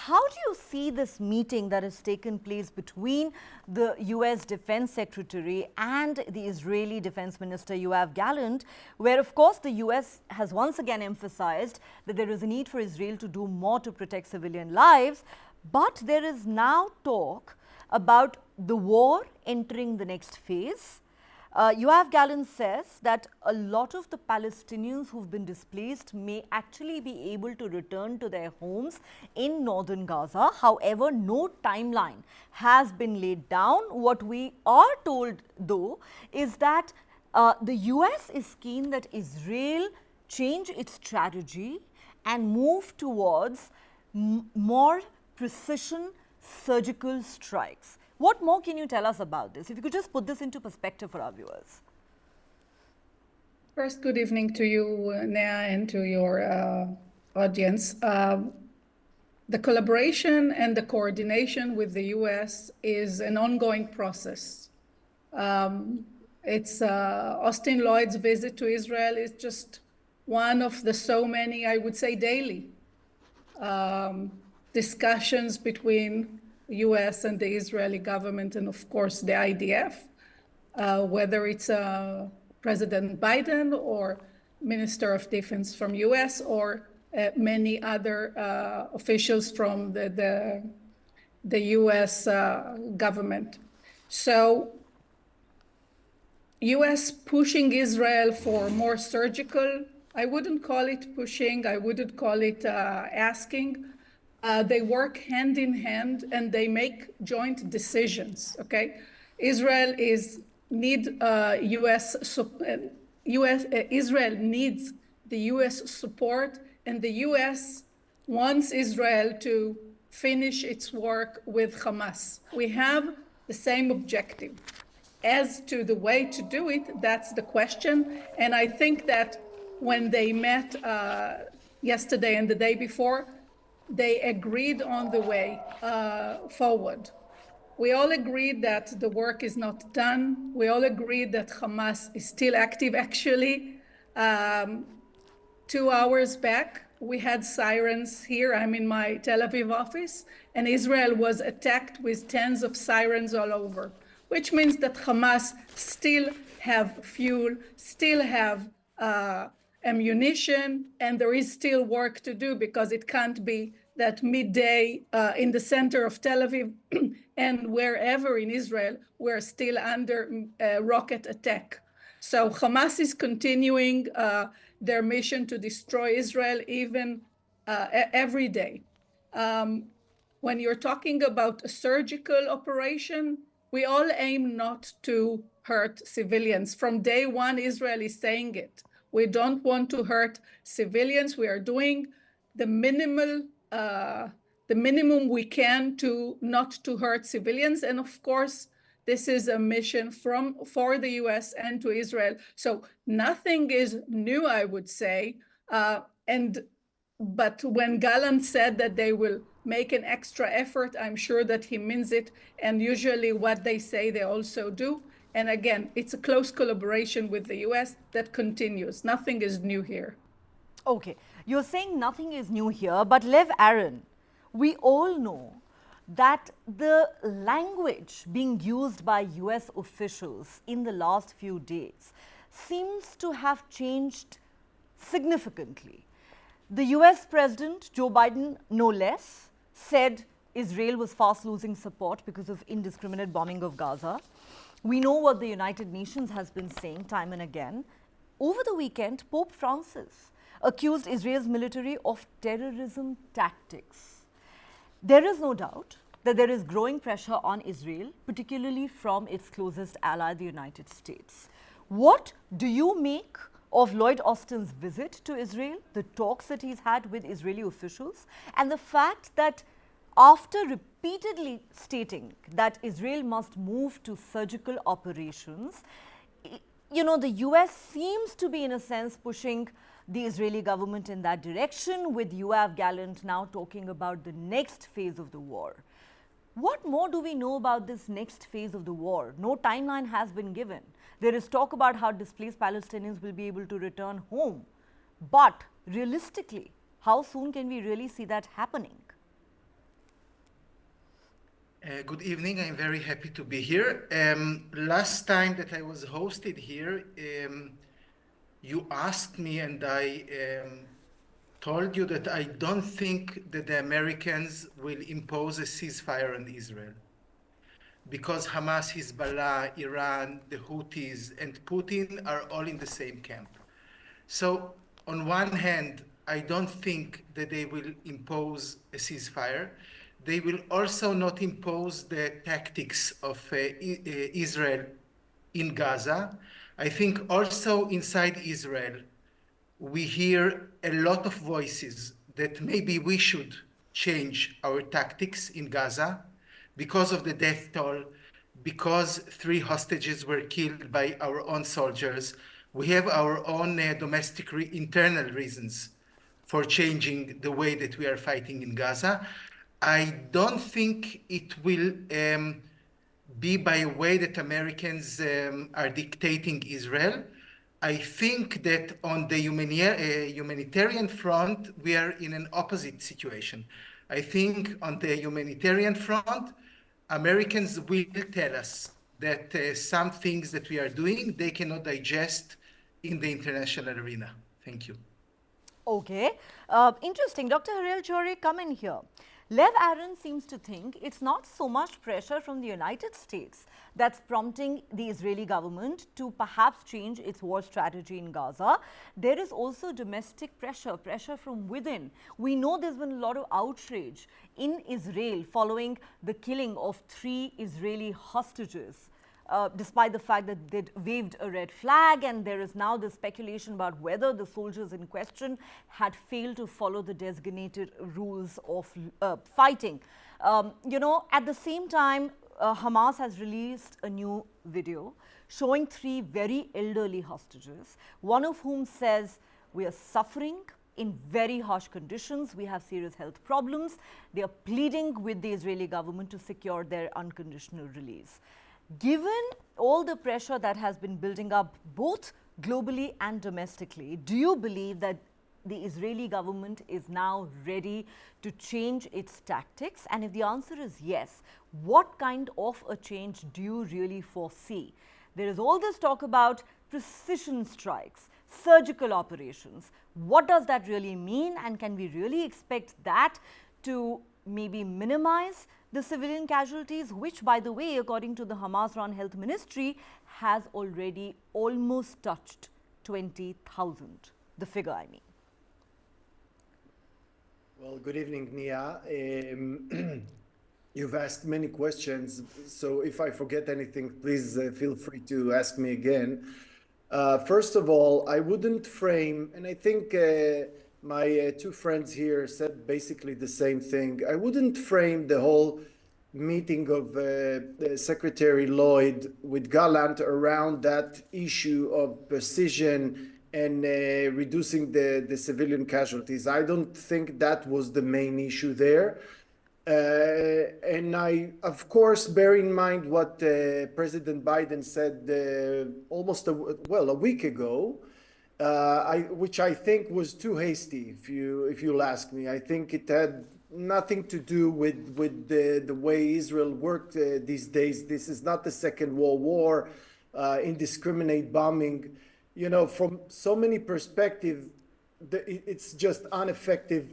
How do you see this meeting that has taken place between the U.S. Defence Secretary and the Israeli Defence Minister Yoav Gallant, where, of course, the U.S. has once again emphasized that there is a need for Israel to do more to protect civilian lives, but there is now talk about the war entering the next phase. Yoav Gallant says that a lot of the Palestinians who've been displaced may actually be able to return to their homes in northern Gaza. However, no timeline has been laid down. What we are told, though, is that the US is keen that Israel change its strategy and move towards more precision surgical strikes. What more can you tell us about this? If you could just put this into perspective for our viewers. First, good evening to you, Nea, and to your audience. The collaboration and the coordination with the US is an ongoing process. Austin Lloyd's visit to Israel is just one of the so many, I would say, daily discussions between US and the Israeli government and, of course, the IDF, whether it's President Biden or Minister of Defense from US or many other officials from the US government. So US pushing Israel for more surgical, I wouldn't call it pushing, I wouldn't call it asking. They work hand in hand and they make joint decisions. Okay, Israel needs the U.S. support, and the U.S. wants Israel to finish its work with Hamas. We have the same objective. As to the way to do it, that's the question. And I think that when they met yesterday and the day before, they agreed on the way forward. We all agreed that the work is not done. We all agreed that Hamas is still active. Actually, 2 hours back, we had sirens here. I'm in my Tel Aviv office, and Israel was attacked with tens of sirens all over, which means that Hamas still have fuel, still have ammunition, and there is still work to do, because it can't be that midday in the center of Tel Aviv and wherever in Israel, we're still under rocket attack. So Hamas is continuing their mission to destroy Israel even every day. When you're talking about a surgical operation, we all aim not to hurt civilians. From day one, Israel is saying it. We don't want to hurt civilians. We are doing the minimum we can to not to hurt civilians. And of course, this is a mission for the US and to Israel. So nothing is new, I would say. But when Gallant said that they will make an extra effort, I'm sure that he means it. And usually what they say, they also do. And again, it's a close collaboration with the US that continues. Nothing is new here. Okay, you're saying nothing is new here, but Lev Aaron, we all know that the language being used by US officials in the last few days seems to have changed significantly. The US President, Joe Biden, no less, said Israel was fast losing support because of indiscriminate bombing of Gaza. We know what the United Nations has been saying time and again. Over the weekend, Pope Francis accused Israel's military of terrorism tactics. There is no doubt that there is growing pressure on Israel, particularly from its closest ally, the United States. What do you make of Lloyd Austin's visit to Israel, the talks that he's had with Israeli officials, and the fact that after repeatedly stating that Israel must move to surgical operations, you know, the US seems to be, in a sense, pushing the Israeli government in that direction, with Yoav Gallant now talking about the next phase of the war. What more do we know about this next phase of the war? No timeline has been given. There is talk about how displaced Palestinians will be able to return home. But realistically, how soon can we really see that happening? Good evening. I'm very happy to be here. Last time that I was hosted here, you asked me, and I told you that I don't think that the Americans will impose a ceasefire on Israel because Hamas, Hezbollah, Iran, the Houthis, and Putin are all in the same camp. So on one hand, I don't think that they will impose a ceasefire. They will also not impose the tactics of Israel in Gaza. I think also inside Israel, we hear a lot of voices that maybe we should change our tactics in Gaza because of the death toll, because 3 hostages were killed by our own soldiers. We have our own domestic internal reasons for changing the way that we are fighting in Gaza. I don't think it will be by a way that Americans are dictating Israel. I think that on the humanitarian front, we are in an opposite situation. I think on the humanitarian front, Americans will tell us that some things that we are doing, they cannot digest in the international arena. Thank you. Okay. Interesting. Dr. Harel Chore, come in here. Lev Aaron seems to think it's not so much pressure from the United States that's prompting the Israeli government to perhaps change its war strategy in Gaza. There is also domestic pressure, pressure from within. We know there's been a lot of outrage in Israel following the killing of 3 Israeli hostages. Despite the fact that they'd waved a red flag, and there is now the speculation about whether the soldiers in question had failed to follow the designated rules of fighting. At the same time, Hamas has released a new video showing 3 very elderly hostages, one of whom says, "We are suffering in very harsh conditions. We have serious health problems." They are pleading with the Israeli government to secure their unconditional release. Given all the pressure that has been building up both globally and domestically, do you believe that the Israeli government is now ready to change its tactics? And if the answer is yes, what kind of a change do you really foresee? There is all this talk about precision strikes, surgical operations. What does that really mean? And can we really expect that to maybe minimize the civilian casualties, which, by the way, according to the Hamas-run health ministry, has already almost touched 20,000, the figure I mean? Well, good evening, Nia. You've asked many questions, so if I forget anything, please feel free to ask me again. First of all, I wouldn't frame, and I think my 2 friends here said basically the same thing. I wouldn't frame the whole meeting of Secretary Lloyd with Gallant around that issue of precision and reducing the civilian casualties. I don't think that was the main issue there. And I, of course, bear in mind what President Biden said almost a week ago, which I think was too hasty, if you'll ask me. I think it had nothing to do with the way Israel worked these days. This is not the Second World War, indiscriminate bombing. From so many perspectives, it's just ineffective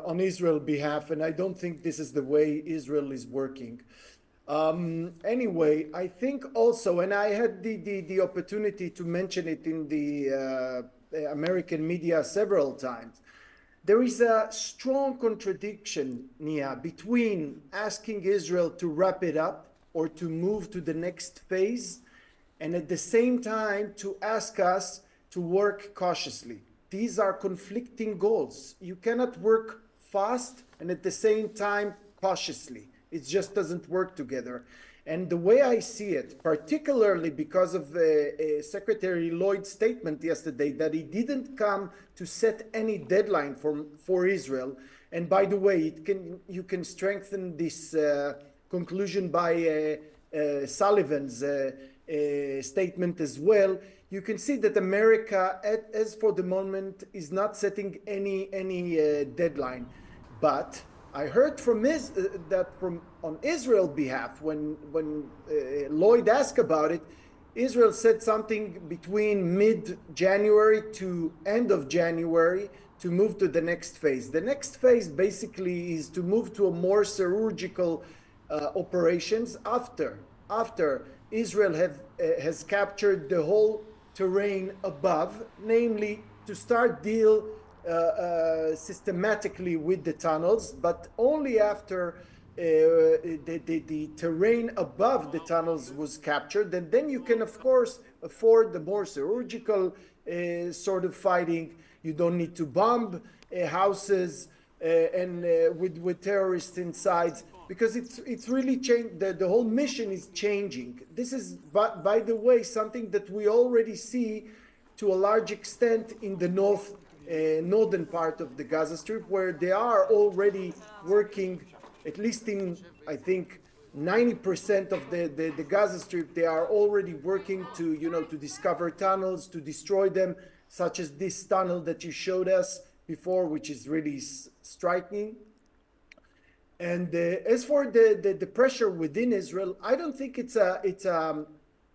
on Israel's behalf, and I don't think this is the way Israel is working. Anyway, I think also, and I had the opportunity to mention it in the American media several times, there is a strong contradiction, Nia, between asking Israel to wrap it up or to move to the next phase, and at the same time to ask us to work cautiously. These are conflicting goals. You cannot work fast and at the same time cautiously. It just doesn't work together. And the way I see it, particularly because of Secretary Lloyd's statement yesterday that he didn't come to set any deadline for Israel. And by the way, you can strengthen this conclusion by Sullivan's statement as well. You can see that America, as for the moment, is not setting any deadline. But I heard from on Israel's behalf when Lloyd asked about it, Israel said something between mid-January to end of January to move to the next phase. The next phase basically is to move to a more surgical operations after Israel has captured the whole terrain above, namely to start deal systematically with the tunnels, but only after the terrain above the tunnels was captured, and then you can, of course, afford the more surgical sort of fighting. You don't need to bomb houses and with terrorists inside, because it's really changed. The whole mission is changing. This is, by the way, something that we already see to a large extent in the northern part of the Gaza Strip, where they are already working, at least in, I think, 90% of the Gaza Strip, they are already working to, to discover tunnels, to destroy them, such as this tunnel that you showed us before, which is really striking. And as for the pressure within Israel, I don't think it's a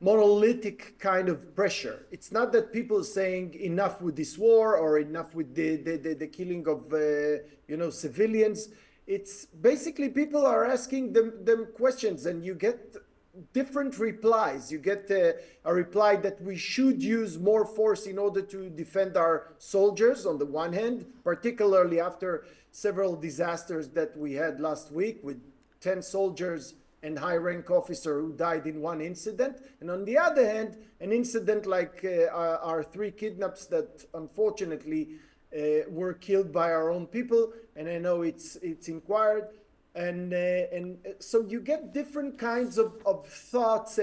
monolithic kind of pressure. It's not that people are saying enough with this war or enough with the killing of civilians. It's basically people are asking them questions, and you get different replies. You get a reply that we should use more force in order to defend our soldiers on the one hand, particularly after several disasters that we had last week with 10 soldiers and high-rank officer who died in one incident. And on the other hand, an incident like our 3 kidnaps that unfortunately were killed by our own people, and I know it's inquired. And so you get different kinds of thoughts,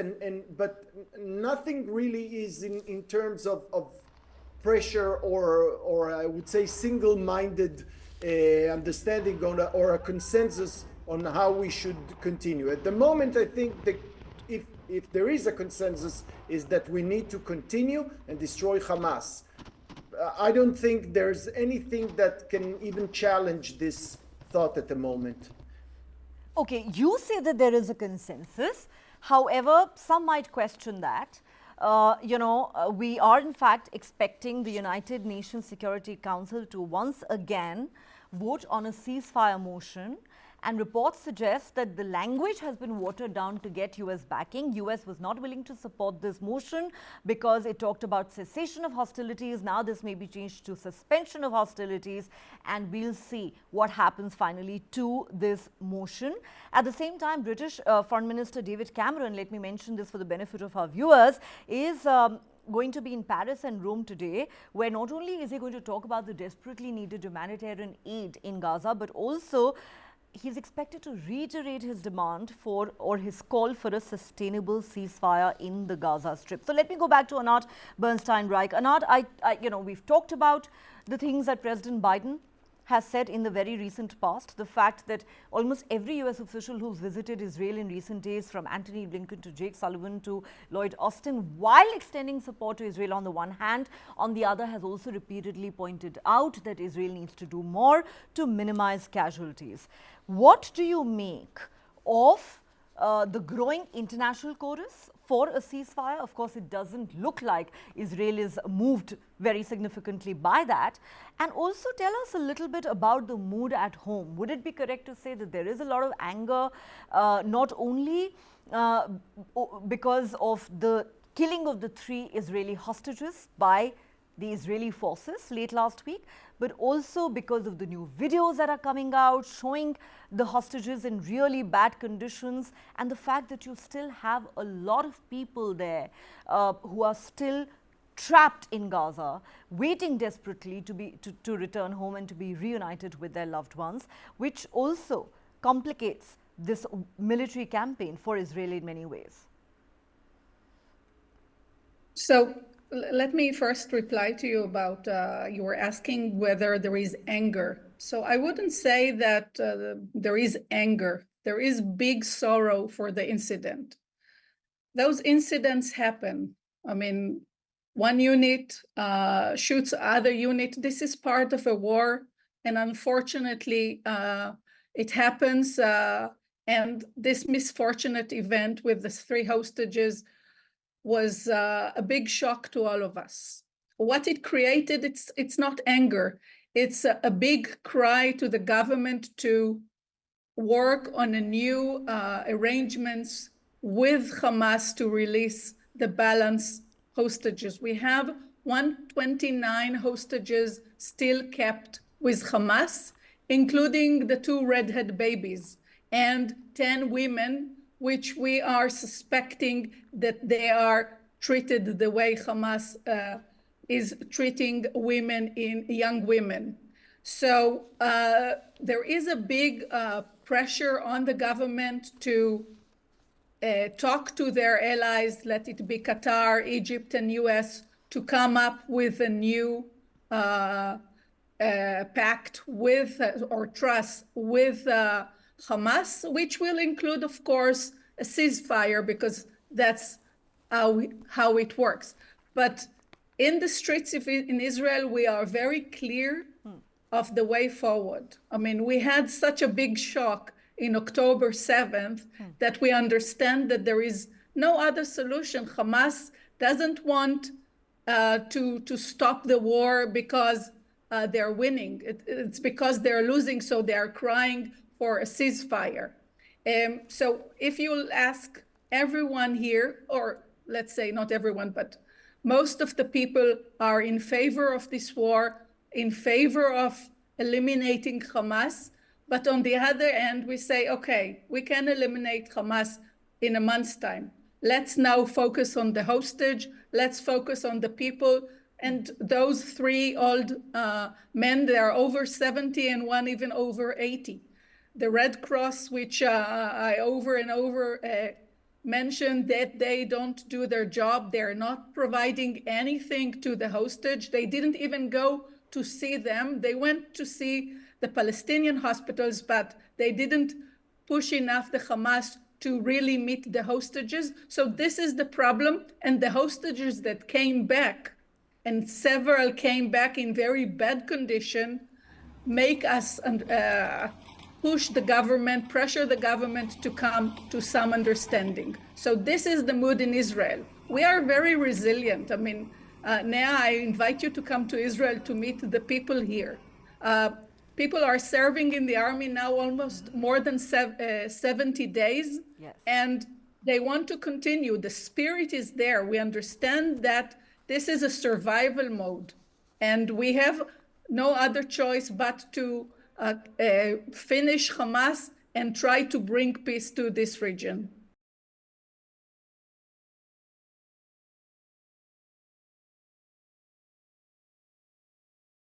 but nothing really is in terms of pressure or I would say single-minded understanding or a consensus on how we should continue. At the moment, I think that if there is a consensus, is that we need to continue and destroy Hamas. I don't think there's anything that can even challenge this thought at the moment. Okay, you say that there is a consensus. However, some might question that. We are in fact expecting the United Nations Security Council to once again vote on a ceasefire motion, and reports suggest that the language has been watered down to get US backing. US was not willing to support this motion because it talked about cessation of hostilities. Now this may be changed to suspension of hostilities, and we'll see what happens finally to this motion. At the same time, British Foreign Minister David Cameron, let me mention this for the benefit of our viewers, is going to be in Paris and Rome today, where not only is he going to talk about the desperately needed humanitarian aid in Gaza, but also he's expected to reiterate his demand for, or his call for, a sustainable ceasefire in the Gaza Strip. So let me go back to Anat Bernstein-Reich. Anat, we've talked about the things that President Biden has said in the very recent past, the fact that almost every US official who's visited Israel in recent days, from Antony Blinken to Jake Sullivan to Lloyd Austin, while extending support to Israel on the one hand, on the other has also repeatedly pointed out that Israel needs to do more to minimize casualties. What do you make of the growing international chorus for a ceasefire? Of course, it doesn't look like Israel is moved very significantly by that. And also tell us a little bit about the mood at home. Would it be correct to say that there is a lot of anger, not only because of the killing of the 3 Israeli hostages by the Israeli forces late last week, but also because of the new videos that are coming out showing the hostages in really bad conditions, and the fact that you still have a lot of people there who are still trapped in Gaza, waiting desperately to return home and to be reunited with their loved ones, which also complicates this military campaign for Israel in many ways. So let me first reply to you about, you were asking whether there is anger. So I wouldn't say that there is anger. There is big sorrow for the incident. Those incidents happen. I mean, one unit shoots other unit. This is part of a war. And unfortunately, it happens, and this misfortunate event with the 3 hostages was a big shock to all of us. What it created, it's not anger. It's a big cry to the government to work on a new arrangements with Hamas to release the balance hostages. We have 129 hostages still kept with Hamas, including the 2 redhead babies and 10 women, which we are suspecting that they are treated the way Hamas is treating women, young women. So there is a big pressure on the government to talk to their allies, let it be Qatar, Egypt, and U.S., to come up with a new pact with or trust with Hamas, which will include, of course, a ceasefire, because that's how it works. But in the streets in Israel, we are very clear of the way forward. I mean, we had such a big shock in October 7th that we understand that there is no other solution. Hamas doesn't want to stop the war because they're winning. It's because they're losing, so they're crying for a ceasefire. So if you'll ask everyone here, or let's say not everyone, but most of the people are in favor of this war, in favor of eliminating Hamas. But on the other end, we say, okay, we can eliminate Hamas in a month's time. Let's now focus on the hostage. Let's focus on the people. And those 3 old men, they are over 70 and one even over 80. The Red Cross, which I over and over mentioned, that they don't do their job. They're not providing anything to the hostage. They didn't even go to see them. They went to see the Palestinian hospitals, but they didn't push enough the Hamas to really meet the hostages. So this is the problem. And the hostages that came back, and several came back in very bad condition, make us push the government, pressure the government to come to some understanding. So this is the mood in Israel. We are very resilient. I mean, now I invite you to come to Israel to meet the people here. People are serving in the army now almost more than 70 days. Yes. And they want to continue. The spirit is there. We understand that this is a survival mode. And we have no other choice but to finish Hamas and try to bring peace to this region.